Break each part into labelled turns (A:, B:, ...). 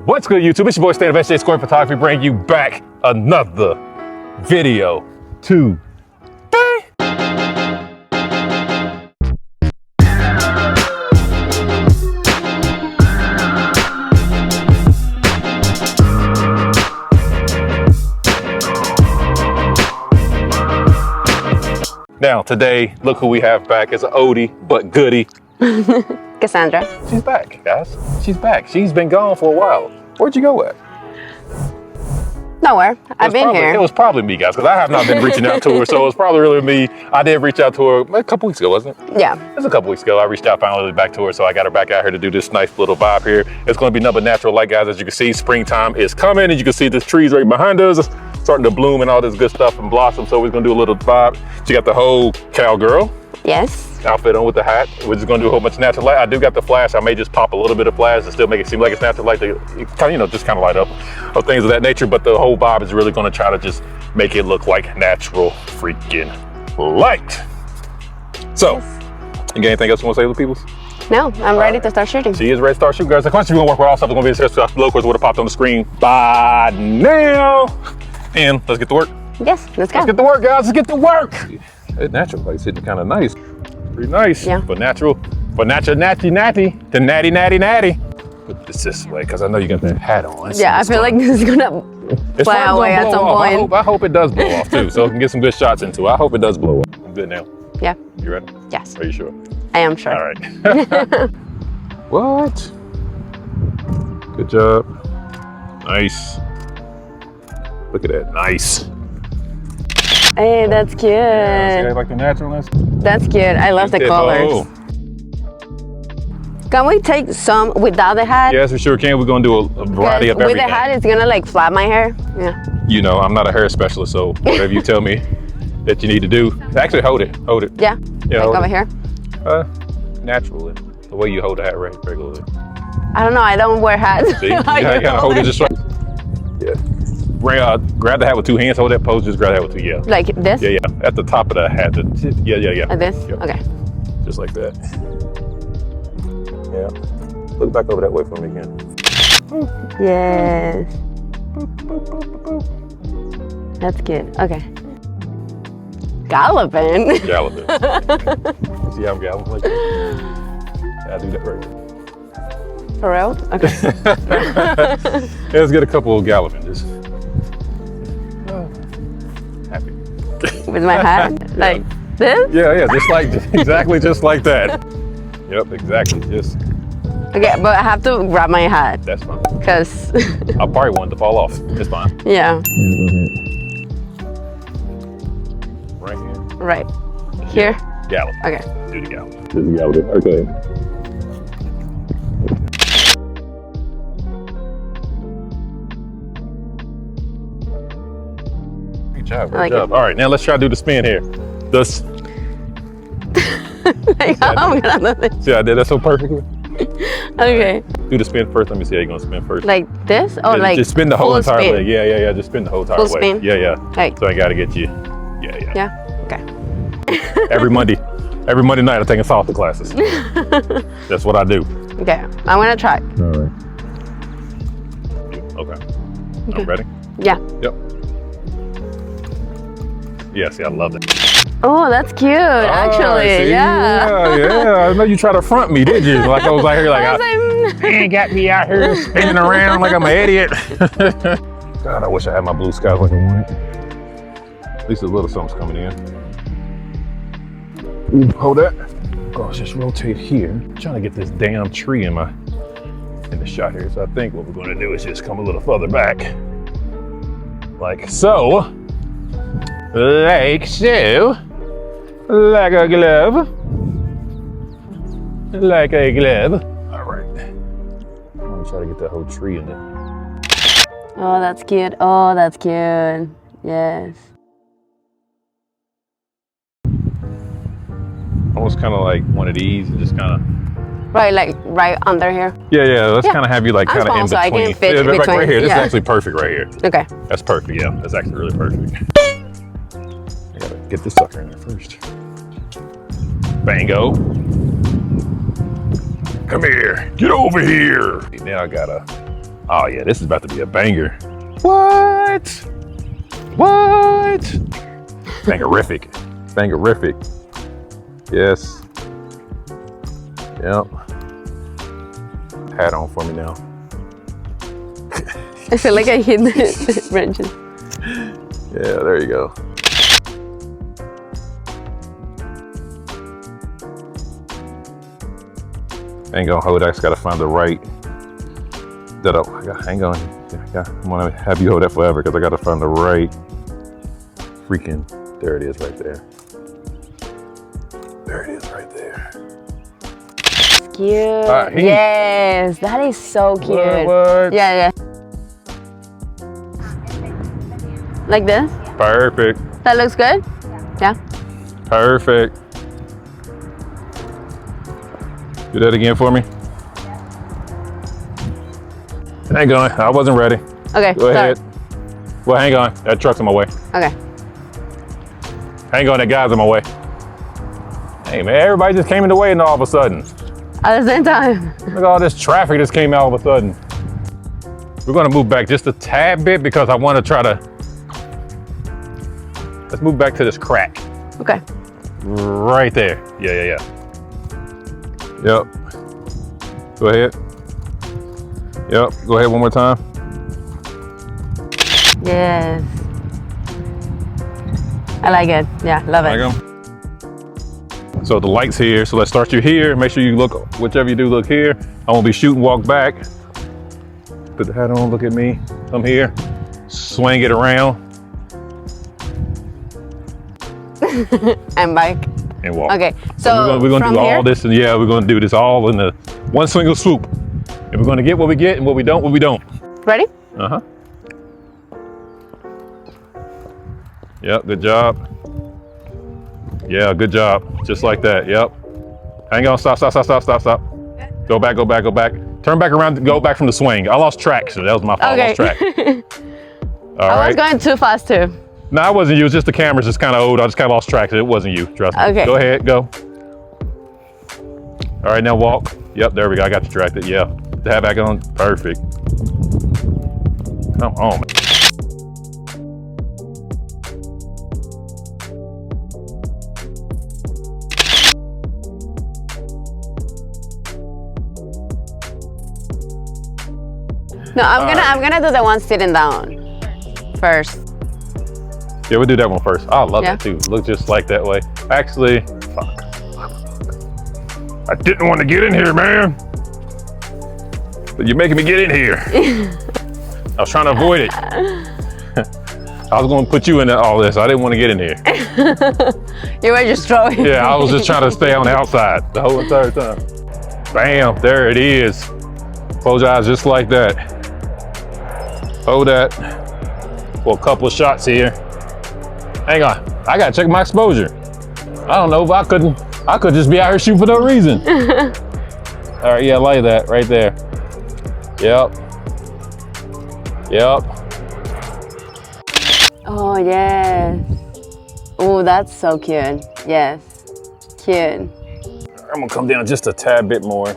A: What's good, YouTube? It's your boy Stan of SJ Square Photography, bringing you back another video today. Now, today, look who we have back. It's an oldie, but goodie.
B: Cassandra.
A: She's back, guys. She's back. She's been gone for a while. Where'd you go at?
B: Nowhere. I've been here.
A: It was probably me, guys, because I have not been reaching out to her, so it was probably really me. I did reach out to her a couple weeks ago, wasn't it?
B: Yeah.
A: It was a couple weeks ago. I reached out finally back to her, so I got her back out here to do this nice little vibe here. It's going to be nothing but natural light, guys. As you can see, springtime is coming, and you can see the trees right behind us starting to bloom and all this good stuff and blossom. So we're going to do a little vibe. She got the whole cowgirl.
B: Yes.
A: Outfit on with the hat. We're just gonna do a whole bunch of natural light. I do got the flash. I may just pop a little bit of flash to still make it seem like it's natural light to kind of, just kind of light up or things of that nature. But the whole vibe is really gonna try to just make it look like natural freaking light. So, you got anything else you want to say to the peoples?
B: No, I'm ready to start shooting.
A: She is ready to start shooting, guys. The question we're gonna work with all stuff is gonna be here. So below course would have popped on the screen by now. And let's get to work.
B: Yes, let's go.
A: Let's get to work, guys. Let's get to work. That natural light's hitting kind of nice. Pretty nice.
B: Yeah.
A: But natural, natty, to natty. Put this way, because I know you got that hat on.
B: Yeah, I feel like this is gonna fly away at some point.
A: I hope it does blow off too, so we can get some good shots into it. I hope it does blow off. I'm good now.
B: Yeah.
A: You ready?
B: Yes.
A: Are you sure?
B: I am sure.
A: All right. What? Good job. Nice. Look at that. Nice.
B: Hey, that's cute.
A: Yeah, see, I like the naturalness.
B: That's cute. I love the colors. Can we take some without the hat?
A: Yes, we sure can. We're gonna do a variety of everything.
B: With the hat, it's gonna like flap my hair. Yeah.
A: You know, I'm not a hair specialist, so whatever you tell me that you need to do. Actually, hold it.
B: Yeah.
A: Yeah.
B: Like over here.
A: Naturally, the way you hold the hat regularly.
B: I don't know. I don't wear hats.
A: See, you gotta hold it just right. Yeah. Grab the hat with two hands. Hold that pose. Just grab the hat with two. Yeah.
B: Like this?
A: Yeah. At the top of the hat. Yeah.
B: Like this?
A: Yep.
B: Okay.
A: Just like that. Yeah. Look back over that way for me again.
B: Yes. That's good. Okay. Galloping.
A: Galloping. See how I'm galloping like that? I do that right.
B: For real? Okay.
A: Yeah, let's get a couple of galloping. Just happy.
B: With my hat? Like this?
A: Yeah, exactly just like that. Yep, exactly. Just.
B: Okay, but I have to grab my hat.
A: That's fine.
B: Because
A: I probably want it to fall off. It's fine.
B: Yeah.
A: Right here.
B: Right. Here?
A: Gallop.
B: Okay.
A: Do the gallop. Do the gallop. Okay. Great job. All right, now let's try to do the spin here.
B: I'm gonna do this.
A: See, I did that so perfectly.
B: Okay.
A: Do the spin first. Let me see how you're gonna spin first.
B: Like this? Or like
A: just spin the whole entire
B: spin?
A: leg. Yeah. Just spin the whole entire
B: Full
A: way.
B: spin?
A: Yeah.
B: Like.
A: So I gotta get you. Yeah.
B: Yeah? Okay.
A: Every Monday night I'm taking salsa classes. That's what I do.
B: Okay. I'm gonna try.
A: All right. Okay. I'm ready?
B: Yeah.
A: Yep. Yeah, see, I love it.
B: Oh, that's cute, actually.
A: See? Yeah. I know you tried to front me, did you? Like I was out here like, man, got me out here spinning around like I'm an idiot. God, I wish I had my blue sky like I wanted. At least a little something's coming in. Ooh, hold that. Oh, just rotate here. I'm trying to get this damn tree in the shot here. So I think what we're going to do is just come a little further back. Like so. Like so. Like a glove. Like a glove. All right. I'm gonna try to get that whole tree in there.
B: Oh, that's cute. Oh, that's cute. Yes.
A: Almost kind of like one of these and just kind of.
B: Right, like right under here.
A: Yeah. Let's kind of have you like kind of in between.
B: So I can fit in
A: right,
B: between.
A: right here. This is actually perfect right here.
B: Okay.
A: That's perfect. Yeah, that's actually really perfect. I gotta get this sucker in there first. Bango. Come here. Get over here. Now I gotta Oh yeah, this is about to be a banger. What? What? Bangerific. Bangerific. Yes. Yep. Hat on for me now.
B: I feel like I hit the branches.
A: Yeah, there you go. Ain't gonna hold. I just gotta find the right. Hang on. I'm gonna have you hold that forever because I gotta find the right. Freaking. There it is, right there. There it is, right there.
B: Cute. Yes, that is so cute.
A: What?
B: Yeah, yeah. Like this?
A: Perfect.
B: That looks good? Yeah.
A: Perfect. Do that again for me. Hang on, I wasn't ready.
B: Okay.
A: Go ahead. Well, hang on. That truck's in my way.
B: Okay.
A: Hang on, that guy's in my way. Hey man, everybody just came in the way and all of a sudden.
B: At the same time.
A: Look at all this traffic just came out all of a sudden. We're gonna move back just a tad bit because I want to try to. Let's move back to this crack.
B: Okay.
A: Right there. Yeah. Yep. Go ahead. Yep. Go ahead one more time.
B: Yes. I like it. Yeah, love it.
A: Like 'em. So the light's here. So let's start you here. Make sure you look, whichever you do, look here. I won't be shooting, walk back. Put the hat on, look at me. Come here. Swing it around.
B: And back.
A: And walk.
B: Okay, so
A: we're gonna do
B: here?
A: all this, and yeah, we're gonna do this all in the one single swoop. And we're gonna get what we get, and what we don't,
B: Ready?
A: Uh-huh. Yep, good job. Yeah, good job. Just like that, yep. Hang on, stop. Go back. Turn back around, go back from the swing. I lost track, so that was my fault, I lost track. All right.
B: I was going too fast too.
A: No, it wasn't you, it's just the camera's just kind of old. I just kind of lost track, so it wasn't you, trust me.
B: Okay.
A: Go ahead, go. All right, now walk. Yep, there we go, I got you distracted, yeah. Put the hat back on, perfect. Come on, man.
B: No, I'm gonna do the one sitting down first.
A: Yeah, we'll do that one first. I love
B: Yeah.
A: that too. Look just like that way. Actually, fuck. I didn't want to get in here, man. But you're making me get in here. I was trying to avoid it. I was going to put you in all this. I didn't want to get in here.
B: You were just throwing.
A: Yeah, I was just trying to stay on the outside the whole entire time. Bam, there it is. Close your eyes just like that. Hold that for a couple of shots here. Hang on, I gotta check my exposure. I don't know if I could just be out here shooting for no reason. All right, yeah, like that, right there. Yep.
B: Oh, yes. Oh, that's so cute. Yes, cute.
A: I'm gonna come down just a tad bit more. All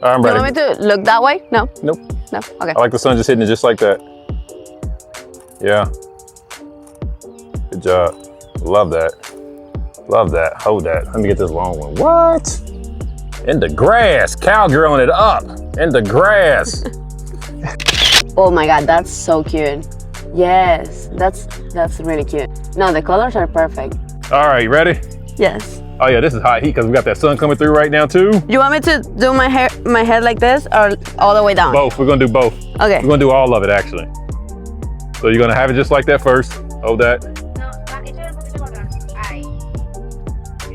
A: right, I'm
B: Do you
A: ready.
B: want me to look that way? No?
A: Nope.
B: No? Okay.
A: I like the sun just hitting it just like that. Yeah. Good job. Love that. Love that. Hold that. Let me get this long one. What? In the grass. Cowgirling it up. In the grass.
B: Oh my God, that's so cute. Yes, that's really cute. No, the colors are perfect.
A: All right, you ready?
B: Yes.
A: Oh yeah, this is hot heat because we got that sun coming through right now too.
B: You want me to do my head like this or all the way down?
A: Both. We're gonna do both.
B: Okay.
A: We're gonna do all of it actually. So you're gonna have it just like that first. Hold that.
C: No, échale un poquito para atrás. Ahí.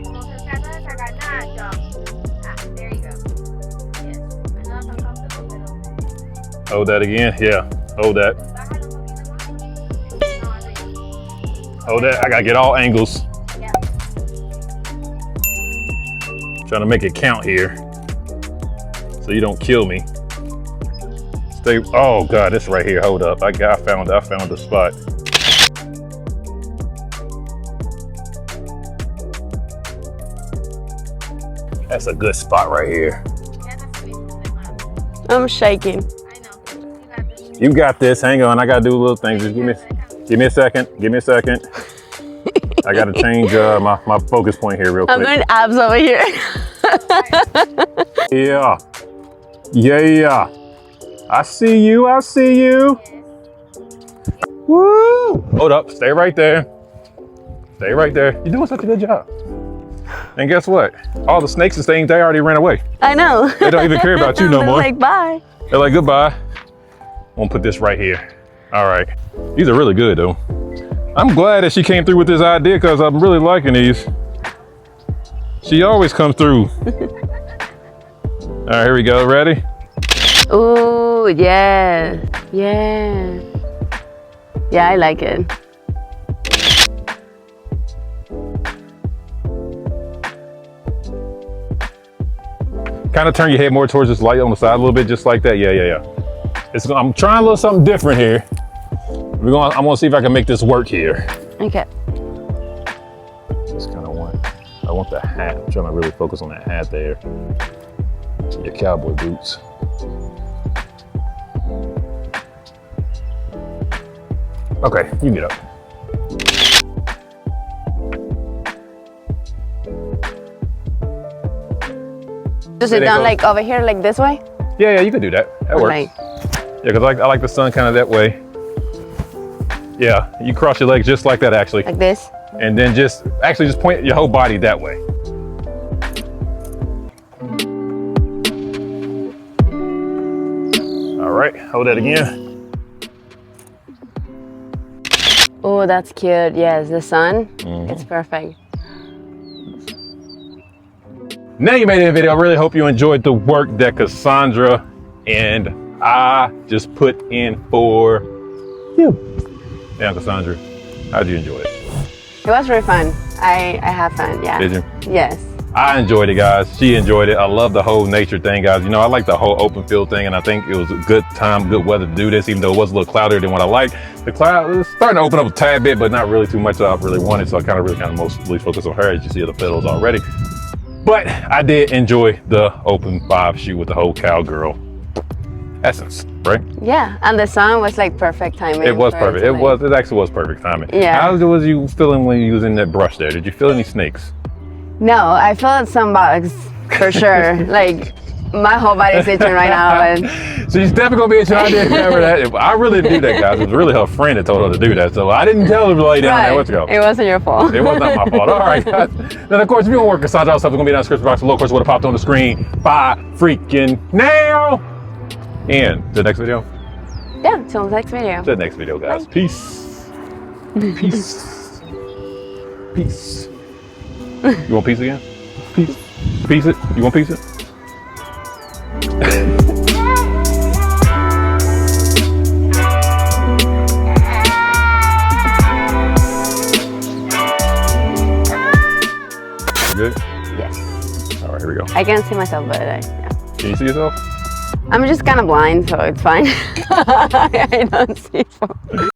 C: Como que trata de sacar nada, jump. Ah, there you go. Yes. I know it's uncomfortable, pero
A: Hold that again. Yeah. Hold that.
C: bájalo un poquito más. No, arriba.
A: Hold that. I gotta get all angles.
C: Yeah.
A: Trying to make it count here. So you don't kill me. Stay. Oh God, this right here. Hold up. I found the spot. That's a good spot right here.
C: Ya te subiste, hermano.
B: I'm shaking.
C: I
A: You got this. Hang on. I gotta do a little thing. Just give me a second. Give me a second. I gotta change my focus point here real quick.
B: I'm doing abs over here.
A: Yeah. Yeah. I see you. I see you. Woo! Hold up. Stay right there. Stay right there. You're doing such a good job. And guess what? All the snakes and things, they already ran away.
B: I know.
A: They don't even care about you no
B: They're
A: more.
B: like, bye.
A: They're like, goodbye. I'm gonna put this right here. All right. These are really good though. I'm glad that she came through with this idea because I'm really liking these. She always comes through. All right, here we go. Ready?
B: Ooh, yeah. Yeah. Yeah, I like it.
A: Kind of turn your head more towards this light on the side a little bit, just like that. Yeah. I'm trying a little something different here. I'm gonna see if I can make this work here.
B: Okay.
A: Just kind of I want the hat. I'm trying to really focus on that hat there. Your cowboy boots. Okay, you get up.
B: Does it down like over here, like this way?
A: Yeah, you could do that. That works.
B: Like,
A: Yeah, because I like the sun kind of that way. Yeah, you cross your legs just like that actually.
B: like this?
A: And then just point your whole body that way. All right, hold that again.
B: Oh, that's cute. Yes, the sun. It's perfect.
A: Now you made it a video. I really hope you enjoyed the work that Cassandra and I just put in for you. Yeah, Cassandra, how'd you enjoy it?
B: It was really fun. I had fun, yeah.
A: Did you?
B: Yes.
A: I enjoyed it, guys. She enjoyed it. I love the whole nature thing, guys. You know, I like the whole open field thing, and I think it was a good time, good weather to do this, even though it was a little cloudier than what I liked. The cloud was starting to open up a tad bit, but not really too much that I really wanted, so I kind of mostly focused on her, as you see the petals already. But I did enjoy the open 5 shoot with the whole cowgirl essence, right?
B: Yeah, and the sun was like perfect timing.
A: It was
B: for
A: perfect.
B: to, like-
A: It actually was perfect timing.
B: Yeah.
A: How was you feeling when you was in that brush there? Did you feel any snakes?
B: No, I felt some bugs for sure. Like my whole body's itching right now. And
A: So she's definitely gonna be itching. I didn't remember that. I really didn't do that, guys. It was really her friend that told her to do that. So I didn't tell her to lay down there. Let's go.
B: It wasn't your fault.
A: It was not my fault. All right, guys. Then, of course, if you want to work Cassandra, all stuff is going to be down in the description box below. Of course, it would have popped on the screen by freaking now. And the next video?
B: Yeah, till the next video.
A: The next video, guys.
B: Bye.
A: Peace. Peace. Peace. You want peace again? Peace. Peace it? You want peace it? Good?
B: Yes.
A: All right, here we go.
B: I can't see myself, but yeah.
A: Can you see yourself?
B: I'm just kind of blind, so it's fine. I don't see.